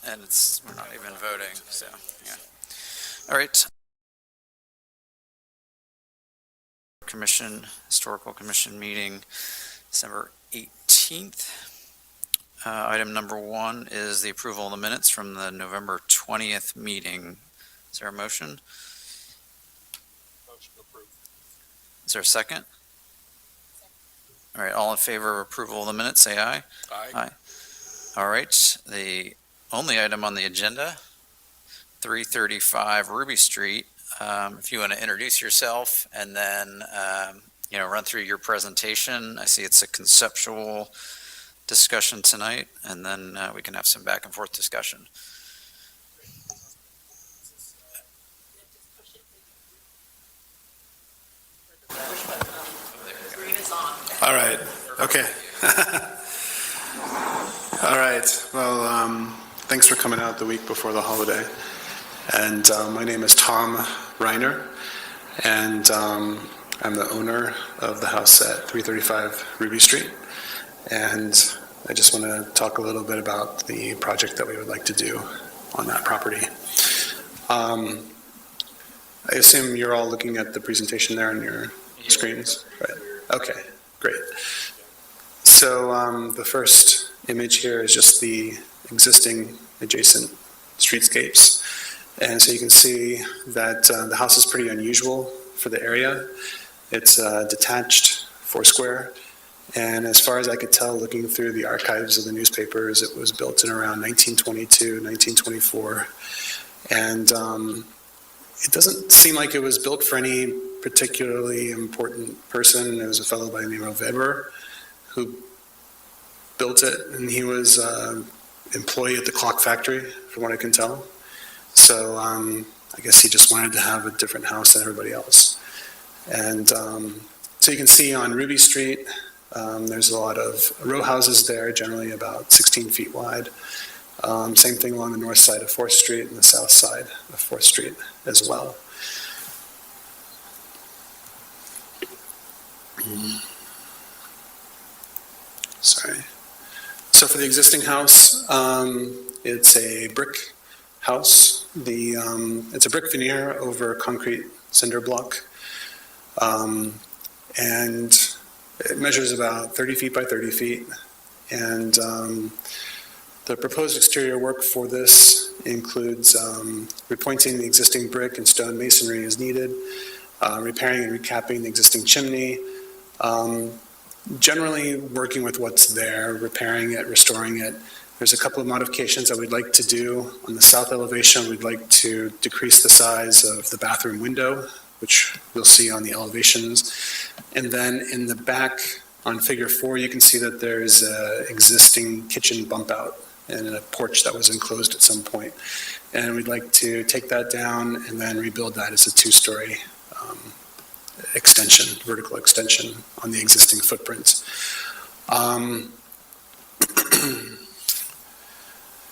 and we're not even voting, so, yeah. All right. Historical Commission meeting, December 18th. Item number 1 is the approval of the minutes from the November 20th meeting. Is there a motion? Motion approved. Is there a second? All right, all in favor of approval of the minutes, say aye. Aye. All right, the only item on the agenda, 335 Ruby Street. If you want to introduce yourself and then, run through your presentation. I see it's a conceptual discussion tonight, and then we can have some back and forth discussion. All right. Okay. All right. Well, thanks for coming out the week before the holiday. And my name is Tom Reiner, and I'm the owner of the house at 335 Ruby Street. And I just want to talk a little bit about the project that we would like to do on that property. I assume you're all looking at the presentation there on your screens, right? Okay, great. So the first image here is just the existing adjacent streetscapes. And so you can see that the house is pretty unusual for the area. It's detached, foursquare. And as far as I could tell, looking through the archives of the newspapers, it was built in around 1922, 1924. And it doesn't seem like it was built for any particularly important person. It was a fellow by the name of Weber who built it, and he was an employee at the clock factory, from what I can tell. So I guess he just wanted to have a different house than everybody else. And so you can see on Ruby Street, there's a lot of row houses there, generally about 16 feet wide. Same thing along the north side of 4th Street and the south side of 4th Street as well. Sorry. So for the existing house, it's a brick house. It's a brick veneer over concrete cinder block. And it measures about 30 feet by 30 feet. And the proposed exterior work for this includes repointing the existing brick and stone masonry as needed, repairing and recapping the existing chimney, generally working with what's there, repairing it, restoring it. There's a couple of modifications that we'd like to do. On the south elevation, we'd like to decrease the size of the bathroom window, which you'll see on the elevations. And then in the back on figure 4, you can see that there's an existing kitchen bump out and a porch that was enclosed at some point. And we'd like to take that down and then rebuild that as a 2-story extension, vertical extension on the existing footprint.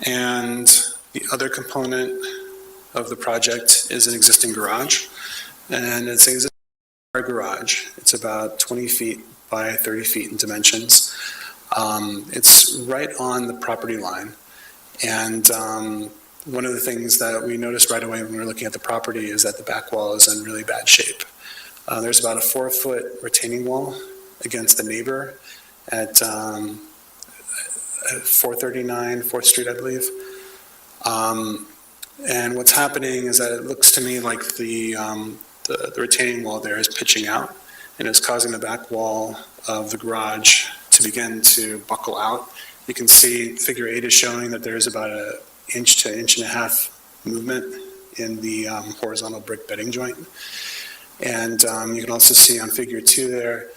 And the other component of the project is an existing garage. And it's an existing garage. It's about 20 feet by 30 feet in dimensions. It's right on the property line. And one of the things that we noticed right away when we were looking at the property is that the back wall is in really bad shape. There's about a 4-foot retaining wall against the neighbor at 439 4th Street, I believe. And what's happening is that it looks to me like the retaining wall there is pitching out and is causing the back wall of the garage to begin to buckle out. You can see figure 8 is showing that there is about an inch to inch and a half movement in the horizontal brick bedding joint. And you can also see on figure 2 there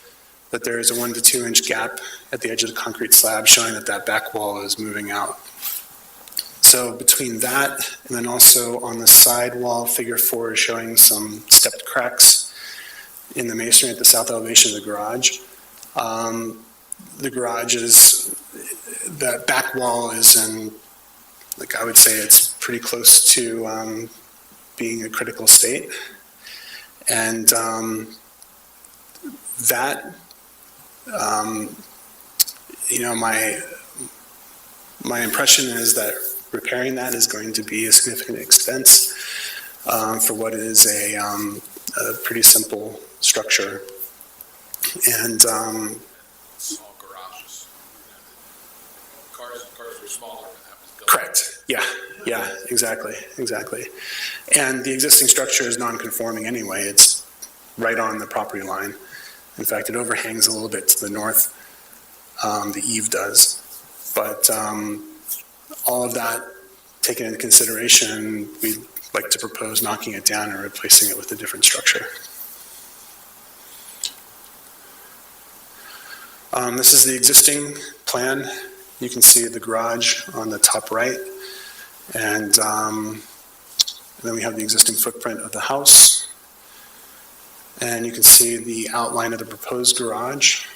that there is a 1 to 2 inch gap at the edge of the concrete slab showing that that back wall is moving out. So between that and then also on the side wall, figure 4 is showing some stepped cracks in the masonry at the south elevation of the garage. The garage is, that back wall is in, like I would say it's pretty close to being a critical state. And that, my impression is that repairing that is going to be a significant expense for what is a pretty simple structure. And Small garages. Cars were smaller when that was built. correct, yeah, exactly. And the existing structure is non-conforming anyway. It's right on the property line. In fact, it overhangs a little bit to the north. The eave does. But all of that taken into consideration, we'd like to propose knocking it down and replacing it with a different structure. This is the existing plan. You can see the garage on the top right. And then we have the existing footprint of the house. And you can see the outline of the proposed garage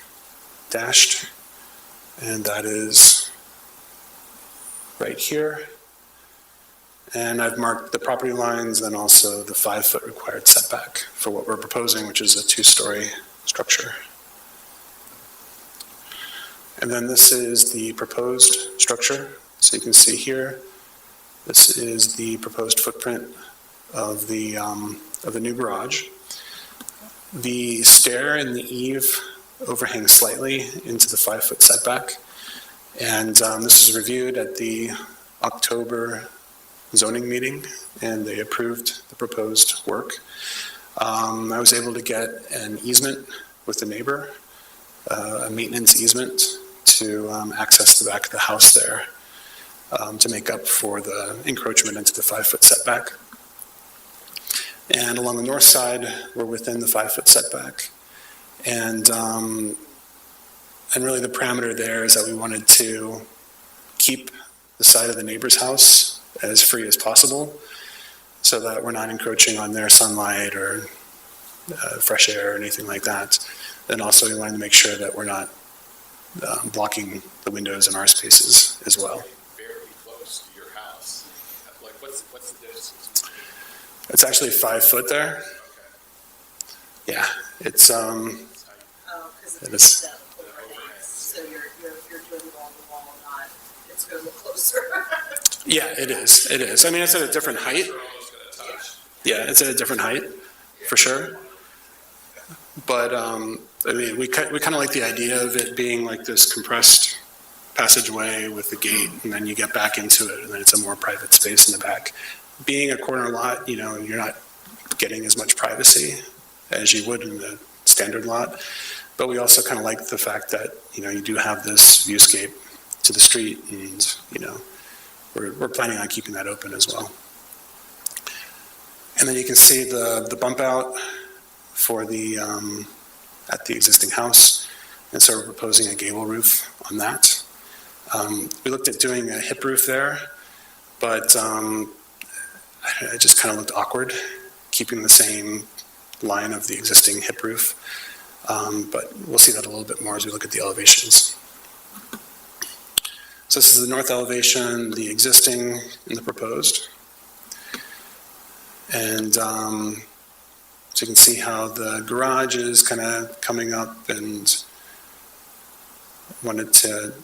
dashed. And that is right here. And I've marked the property lines and also the 5-foot required setback for what we're proposing, which is a 2-story structure. And then this is the proposed structure. So you can see here, this is the proposed footprint of the new garage. The stair and the eave overhang slightly into the 5-foot setback. And this was reviewed at the October zoning meeting, and they approved the proposed work. I was able to get an easement with the neighbor, a maintenance easement to access the back of the house there to make up for the encroachment into the 5-foot setback. And along the north side, we're within the 5-foot setback. And really the parameter there is that we wanted to keep the side of the neighbor's house as free as possible so that we're not encroaching on their sunlight or fresh air or anything like that. And also we wanted to make sure that we're not blocking the windows in our spaces as well. Very close to your house. Like, what's the distance? It's actually 5 foot there. Okay. Yeah, it's Because It it's is. the overhang, so you're doing wall to wall, not, it's going to look closer. yeah, it is. I mean, it's at a different height. You're almost gonna touch. Yeah, it's at a different height, for sure. But, I mean, we kind of like the idea of it being like this compressed passageway with the gate, and then you get back into it, and then it's a more private space in the back. Being a corner lot, you're not getting as much privacy as you would in the standard lot. But we also kind of like the fact that, you do have this viewscape to the street, and, we're planning on keeping that open as well. And then you can see the bump out for the at the existing house, and so we're proposing a gable roof on that. We looked at doing a hip roof there, but it just kind of looked awkward, keeping the same line of the existing hip roof. But we'll see that a little bit more as we look at the elevations. So this is the north elevation, the existing, and the proposed. And so you can see how the garage is kind of coming up, and wanted to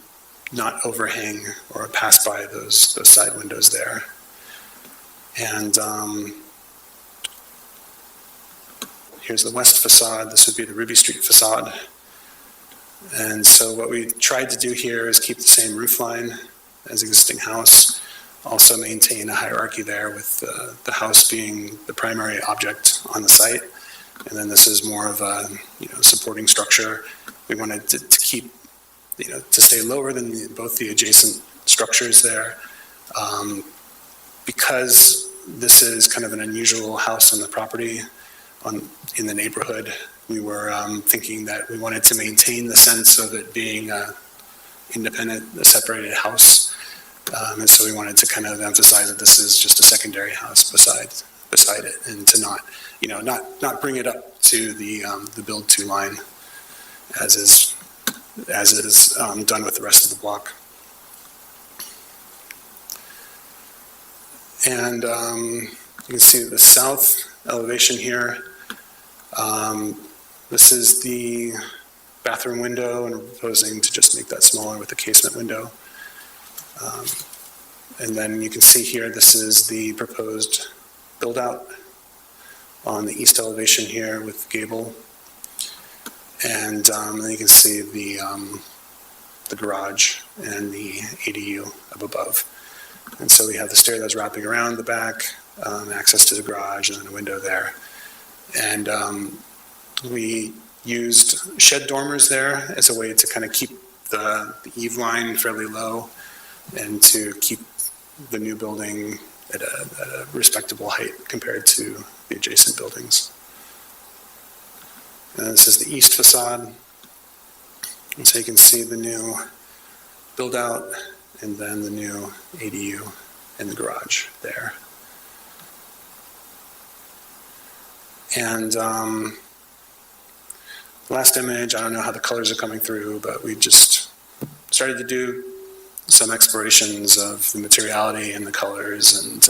not overhang or pass by those side windows there. And here's the west facade. This would be the Ruby Street facade. And so what we tried to do here is keep the same roof line as existing house, also maintain a hierarchy there with the house being the primary object on the site. And then this is more of a supporting structure. We wanted to keep, to stay lower than both the adjacent structures there. Because this is kind of an unusual house on the property in the neighborhood, we were thinking that we wanted to maintain the sense of it being an independent, a separated house. And so we wanted to kind of emphasize that this is just a secondary house beside it, and to not bring it up to the build to line as is done with the rest of the block. And you can see the south elevation here. This is the bathroom window, and we're proposing to just make that smaller with a casement window. And then you can see here, this is the proposed build-out on the east elevation here with gable. And then you can see the garage and the ADU up above. And so we have the stair that's wrapping around the back, access to the garage, and then a window there. And we used shed dormers there as a way to kind of keep the eave line fairly low and to keep the new building at a respectable height compared to the adjacent buildings. And this is the east facade. And so you can see the new build out and then the new ADU in the garage there. And last image, I don't know how the colors are coming through, but we just started to do some explorations of the materiality and the colors. And,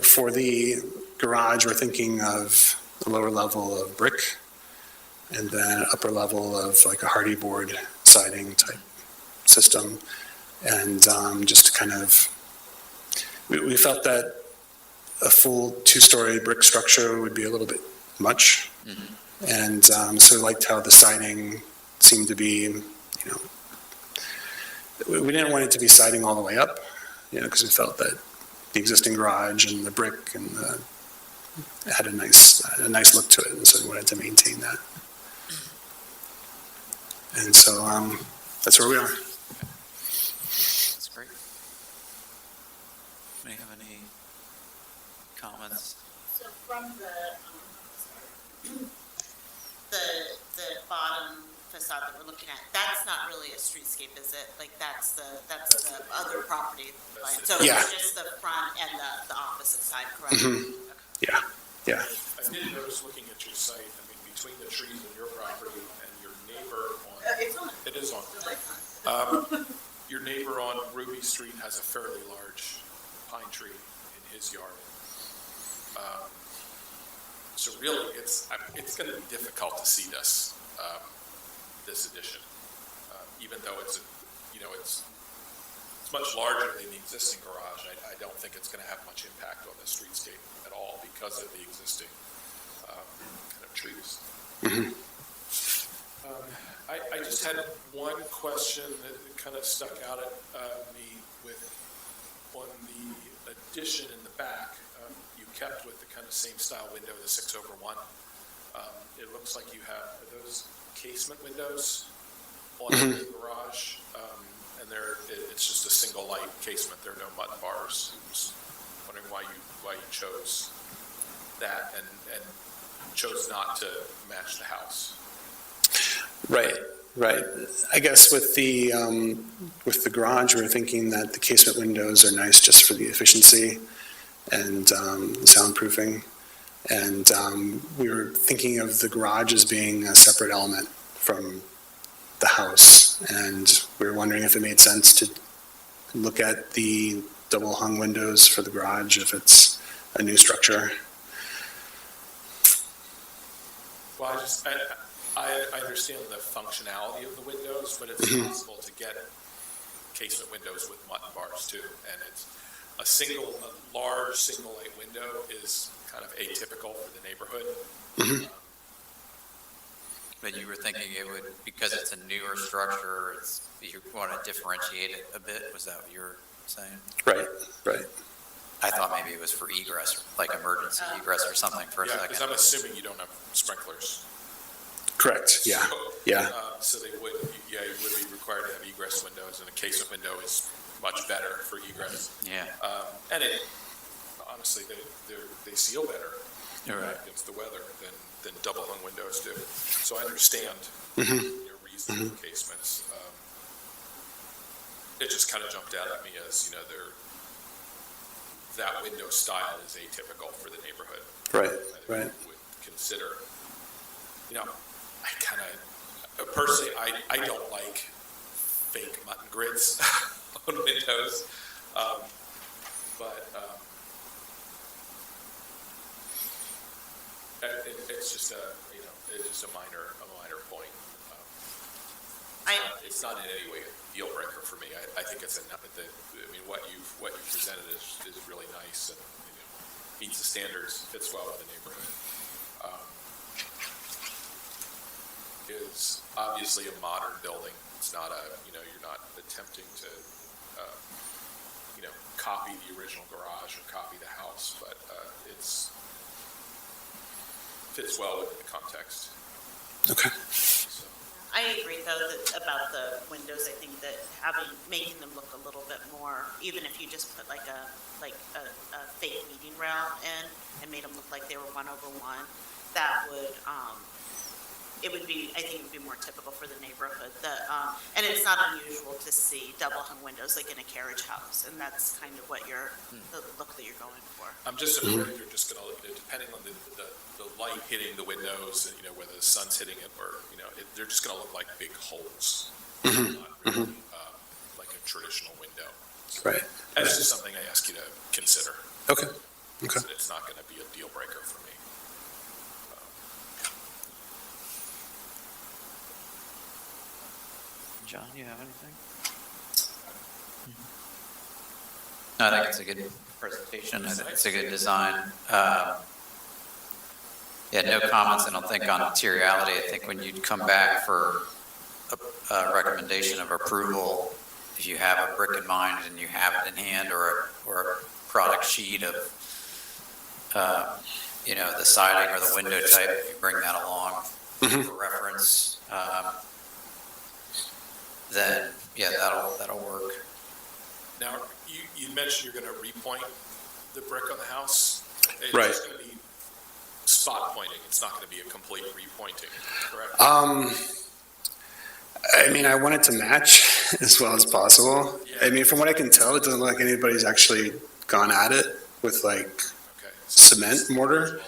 for the garage, we're thinking of a lower level of brick and then upper level of like a hardy board siding type system. And just to kind of, we felt that a full two-story brick structure would be a little bit much. Mm-hmm. And so we liked how the siding seemed to be, we didn't want it to be siding all the way up, because we felt that the existing garage and the brick and had a nice look to it, and so we wanted to maintain that. And so that's where we are. That's great. Do you have any comments? So from the bottom facade that we're looking at, that's not really a streetscape, is it? Like that's the other property line. So Yeah. it's just the front and the opposite side, correct? Mm-hmm. Yeah. I did notice looking at your site, I mean, between the trees and your property and your neighbor on. It's on. It is on. The light on. Your neighbor on Ruby Street has a fairly large pine tree in his yard. So really, it's going to be difficult to see this addition, even though it's much larger than the existing garage. I don't think it's going to have much impact on the streetscape at all because of the existing kind of trees. Mm-hmm. I just had one question that kind of stuck out at me on the addition in the back. You kept with the kind of same style window, the 6/1. It looks like you have those casement windows on the garage, and it's just a single light casement. There are no mutton bars. I'm just wondering why you chose that and chose not to match the house. Right. I guess with the garage, we were thinking that the casement windows are nice just for the efficiency and the soundproofing. And we were thinking of the garage as being a separate element from the house. And we were wondering if it made sense to look at the double hung windows for the garage if it's a new structure. Well, I understand the functionality of the windows, but it's possible to get casement windows with mutton bars too. And it's a large single light window is kind of atypical for the neighborhood. Mm-hmm. But you were thinking it would, because it's a newer structure, you want to differentiate it a bit? Was that what you were saying? Right. I thought maybe it was for egress, like emergency egress or something for a Yeah, second. because I'm assuming you don't have sprinklers. Correct. Yeah. So you would be required to have egress windows, and a casement window is much better for egress. Yeah. And honestly, they seal better Right. against the weather than double hung windows do. So I understand your reason for casements. It just kind of jumped out at me as that window style is atypical for the neighborhood. Right. Would consider. I kind of personally, I don't like fake mutton grids on windows, but it's just a minor point. It's not in any way a deal breaker for me. I think it's what you've presented is really nice and, meets the standards, fits well with the neighborhood. Is obviously a modern building. It's not you're not attempting to, copy the original garage or copy the house, but fits well within the context. Okay. So, I agree though about the windows. I think that making them look a little bit more, even if you just put like a fake meeting rail in and made them look like they were 1/1, that would, I think it would be more typical for the neighborhood. And it's not unusual to see double hung windows like in a carriage house, and that's kind of what the look that you're going for. I'm just afraid you're just going to, depending on the light hitting the windows, and, whether the sun's hitting it or, they're just going to look like big holes. Not really, like a traditional window. Right. That's just something I ask you to consider. Okay. Okay. It's not going to be a deal breaker for me. John, you have anything? No, I think it's a good presentation. I think it's a good design. Yeah, no comments, I don't think, on materiality. I think when you come back for a recommendation of approval, if you have a brick in mind and you have it in hand, or a product sheet of, the siding or the window type, if you bring that along for reference, then, yeah, that'll work. Now, you mentioned you're going to repoint the brick on the house. It's Right. just going to be spot pointing. It's not going to be a complete repointing, correct? I want it to match as well as possible. Yeah. From what I can tell, it doesn't look like anybody's actually gone at it with like Okay. cement mortar.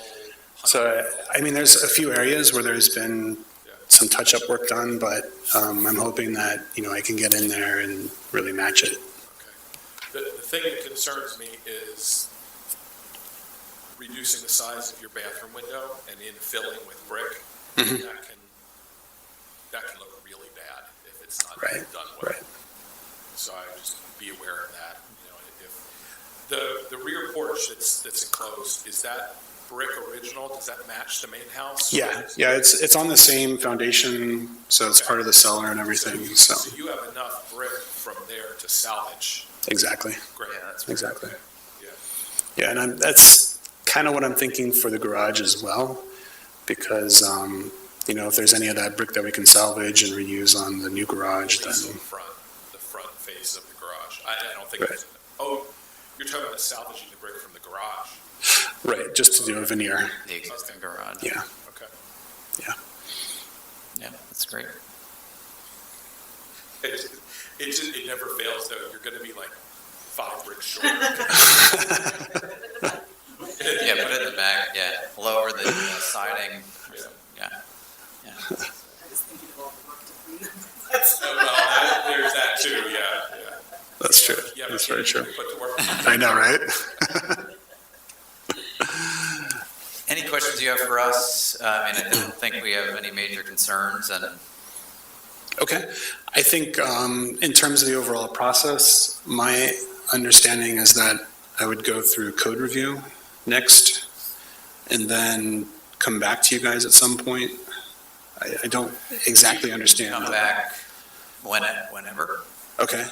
So, there's a few areas where there's been some touch-up work done, but I'm hoping that, I can get in there and really match it. Okay. The thing that concerns me is reducing the size of your bathroom window and infilling with brick. That can look really bad if it's not Right, done well. right. So I just be aware of that. If the rear porch that's enclosed, is that brick original? Does that match the main house? Yeah, it's on the same foundation, so it's part of the cellar and everything, so, So you have enough brick from there to salvage. exactly, Great. Yeah, that's exactly. Yeah. Yeah, and that's kind of what I'm thinking for the garage as well, because, if there's any of that brick that we can salvage and reuse on the new garage, At least then, the front face of the garage. I don't think Right. it's, you're talking about salvaging the brick from the garage. right, just to do a veneer, The existing garage. yeah. Okay. Yeah, that's great. It never fails though. You're going to be like 5 bricks short. Yeah, put it in the back, lower the siding. Yeah. I was thinking of all the work to clean them. Well, there's that too. Yeah. That's true, Yeah, that's but very true. Put to work. I know, right? Any questions you have for us? I don't think we have any major concerns, and Okay, I think in terms of the overall process, my understanding is that I would go through code review next, and then come back to you guys at some point. I don't exactly understand. come back whenever. Okay,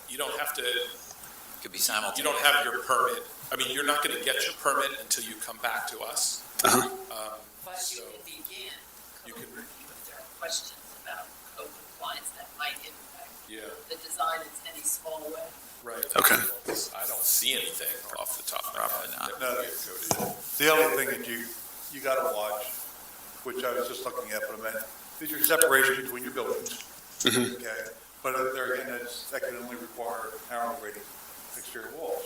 You don't have to. Could be You simultaneous. don't have your permit. You're not going to get your permit until you come back to us. uh-huh, But So you can begin you code can- review if there are questions about code compliance that might impact Yeah. the design in any small way. Right. Okay. I don't see anything off the top of my Probably head. not. that would be a code issue. The only thing that you gotta watch, which I was just looking at, but I meant, is your separation between your buildings. Okay, but there again, that can only require narrow rated exterior walls.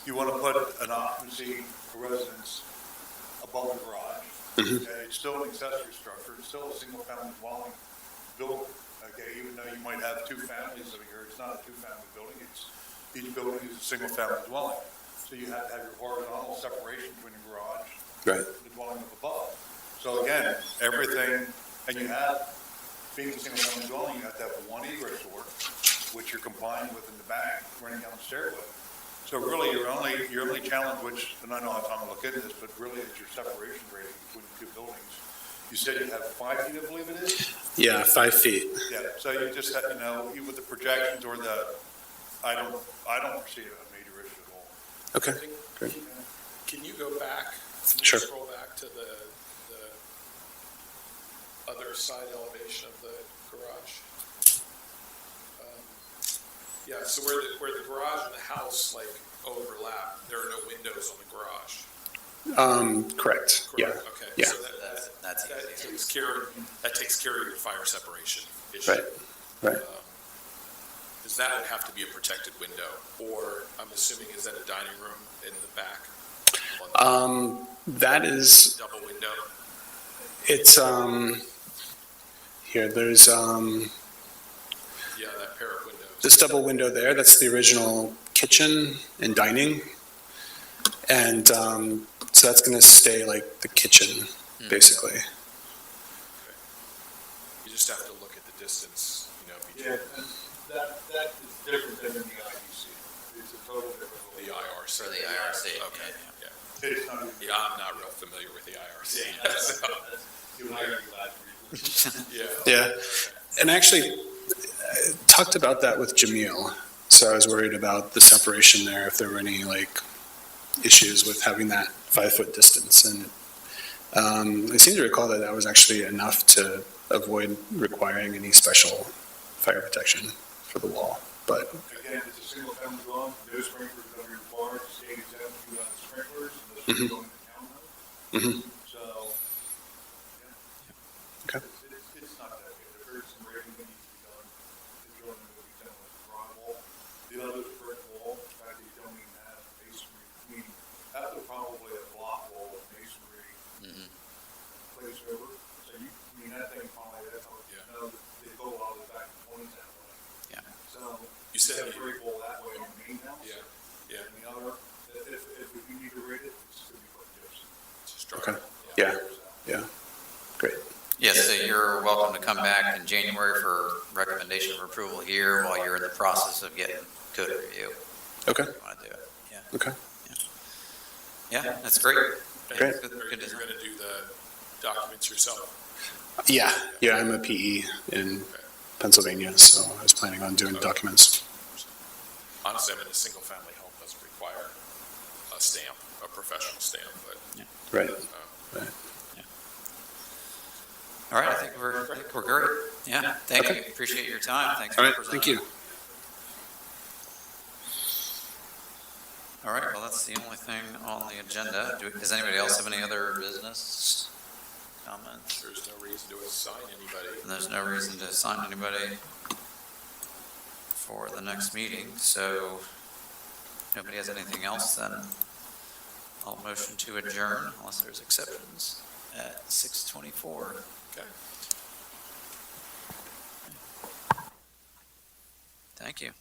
You wanna put an occupancy for residence above the garage. Okay, it's still an accessory structure, it's still a single family dwelling building. Okay, even though you might have 2 families living here, it's not a 2-family building, each building is a single family dwelling. So you have to have your horizontal separation between the garage right, and the dwelling up above. So again, everything, and you have, being a single-family dwelling, you have to have one egress door, which you're complying with in the back, running down the stairway. So really, your only challenge, which, and I don't have time to look into this, but really is your separation rating between the two buildings. You said you have 5 feet, I believe it is? Yeah, 5 feet. Yeah, so you just have, you with the projections or I don't foresee a major issue at all. Okay, great. Can you go back? Can you Sure. Scroll back to the other side elevation of the garage. Yeah, so where the garage and the house like overlap, there are no windows on the garage. Correct, yeah. Correct? Okay. Yeah. So That's that easy. takes care of your fire separation issue. Right, right. Does that have to be a protected window, or I'm assuming is that a dining room in the back? That is, Double window? it's, here, there's, Yeah, that pair of windows. this double window there, that's the original kitchen and dining. And, so that's gonna stay like the kitchen, basically. You just have to look at the distance, between Yeah, and that is different than in the IDC. It's a total different. the IRC. For the IRC, Okay, yeah. yeah. It's not even. Yeah, I'm not real familiar with the IRC. so, Yeah. Yeah, and actually talked about that with Jamil. So I was worried about the separation there, if there were any like issues with having that 5-foot distance. And I seem to recall that that was actually enough to avoid requiring any special fire protection for the wall. But Again, it's a single family dwelling, no sprinklers are required, state exempt, you have sprinklers, unless you're going to townhouse. So, yeah. Okay. It's not that big, there is some rating that needs to be done, the drilling will be done with the front wall. The other is brick wall, in fact, you don't even have masonry between, that would probably a block wall with masonry placed over, so that thing probably, that's how, they built a lot of it back in the 20s that way. Yeah. So, You said have a brick wall that way on the main house. Yeah, yeah. And the other, if we need to rate it, it's gonna be put gypsum. Just drop Okay. it. yeah, yeah, great. Yes, so you're welcome to come back in January for recommendation of approval here while you're in the process of getting code review. Okay, If you want to do it. Yeah. okay, Yeah, that's great. Great. Good You're design. gonna do the documents yourself? yeah, I'm a PE in Pennsylvania, so I was planning on doing documents. Honestly, I mean, a single-family home doesn't require a stamp, a professional stamp, but, Right, All right, I think we're great. Yeah, thank you. Okay. Appreciate your time. Thanks all for right, presenting. thank you. All right, well, that's the only thing on the agenda. Does anybody else have any other business comments? there's no reason to assign anybody. And there's no reason to assign anybody for the next meeting, so if nobody has anything else, then I'll motion to adjourn unless there's exceptions at 6:24. Okay. Thank you.